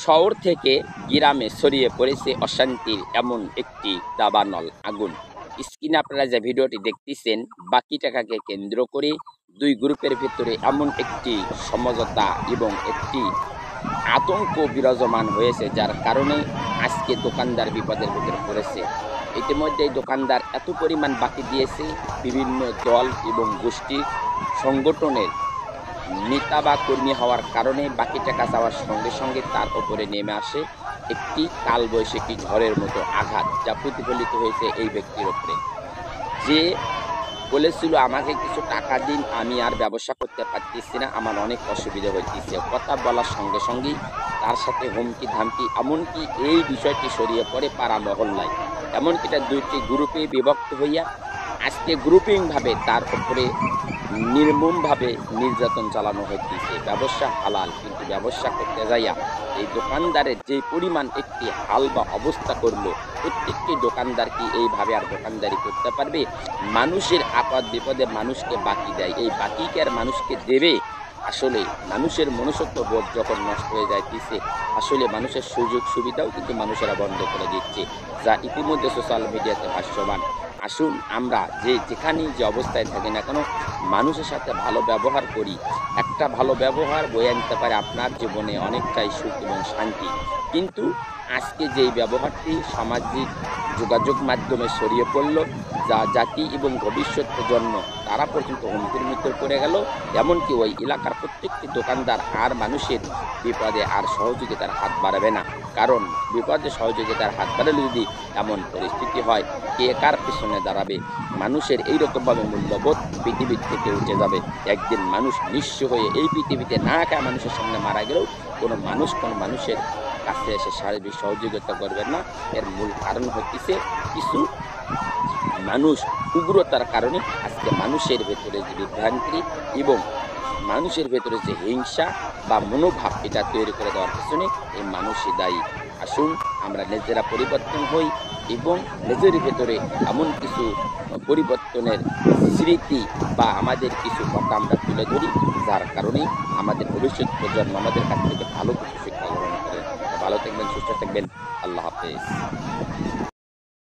শহর থেকে গ্রামে ছড়িয়ে পড়েছে অশান্তির এমন একটি দাবানল আগুন। স্ক্রিনে আপনারা যে ভিডিওটি দেখতেছেন, বাকি টাকাকে কেন্দ্র করে দুই গ্রুপের ভিতরে এমন একটি সমঝোতা এবং একটি আতঙ্ক বিরাজমান হয়েছে, যার কারণে আজকে দোকানদার বিপদের ভিতরে পড়েছে। ইতিমধ্যে দোকানদার এত পরিমাণ বাকি দিয়েছে, বিভিন্ন দল এবং গোষ্ঠীর সংগঠনের নেতা বা কর্মী হওয়ার কারণে বাকি টাকা চাওয়ার সঙ্গে সঙ্গে তার ওপরে নেমে আসে একটি কালবৈশাখী ঝড়ের মতো আঘাত, যা প্রতিফলিত হয়েছে এই ব্যক্তির ওপরে। যে বলেছিল আমাকে কিছু টাকা দিন, আমি আর ব্যবসা করতে পারতেছি না, আমার অনেক অসুবিধা হইতেছে, কথা বলার সঙ্গে সঙ্গেই তার সাথে হুমকি ধামকি, এমনকি এই বিষয়টি ছড়িয়ে পড়ে পাড়া মহল্লায়। এমনকি এটা দুইটি গ্রুপে বিভক্ত হইয়া আজকে গ্রুপিংভাবে তার উপরে নির্মমভাবে নির্যাতন চালানো হইতেছে। ব্যবসা হালাল, কিন্তু ব্যবসা করতে যাইয়া এই দোকানদারের যে পরিমাণ একটি হাল বা অবস্থা করলো, প্রত্যেকটি দোকানদার কি এইভাবে আর দোকানদারি করতে পারবে? মানুষের আপদ বিপদে মানুষকে বাকি দেয়, এই বাকিকে আর মানুষকে দেবে? আসলে মানুষের মনুষ্যত্ব বোধ যখন নষ্ট হয়ে যাইতেছে, আসলে মানুষের সুযোগ সুবিধাও কিন্তু মানুষেরা বন্ধ করে দিচ্ছে, যা ইতিমধ্যে সোশ্যাল মিডিয়াতে ভাষ্যমান। আসুন আমরা যেখানেই যে অবস্থায় থাকি না কেন, মানুষের সাথে ভালো ব্যবহার করি। একটা ভালো ব্যবহার বয়ে আনতে পারে আপনার জীবনে অনেকটাই সুখ এবং শান্তি। কিন্তু আজকে যেই ব্যবহারটি সামাজিক যোগাযোগ মাধ্যমে ছড়িয়ে পড়ল, যা জাতি এবং ভবিষ্যৎ প্রজন্ম তারা পর্যন্ত হুমকির মধ্যে পড়ে গেল। এমনকি ওই এলাকার প্রত্যেকটি দোকানদার আর মানুষের বিপদে আর সহযোগিতার হাত বাড়াবে না। কারণ বিপদে সহযোগিতার হাত বাড়ালে যদি এমন পরিস্থিতি হয়, কে কার পিছনে দাঁড়াবে? মানুষের এইরকমভাবে মূল্যবোধ পৃথিবীর থেকে উঠে যাবে। একদিন মানুষ নিঃস্ব হয়ে এই পৃথিবীতে না খায় মানুষের সামনে মারা গেলেও কোনো মানুষ কোনো মানুষের কাছে এসে সার্বিক সহযোগিতা করবে না। এর মূল কারণ হচ্ছে কিছু মানুষ উগ্রতার কারণে আজকে মানুষের ভেতরে যে বিভ্রান্তি এবং মানুষের ভেতরে যে হিংসা বা মনোভাব, এটা তৈরি করে দেওয়ার পিছনে এই মানুষই দায়ী। আসুন আমরা নিজেরা পরিবর্তন হই এবং নিজের ভেতরে এমন কিছু পরিবর্তনের স্মৃতি বা আমাদের কিছু কথা আমরা তুলে ধরি, যার কারণে আমাদের ভবিষ্যৎ প্রজন্ম আমাদের কাছ থেকে ভালো কিছু শিক্ষা গ্রহণ করে। ভালো থাকবেন, সুস্থ থাকবেন। আল্লাহ হাফেজ।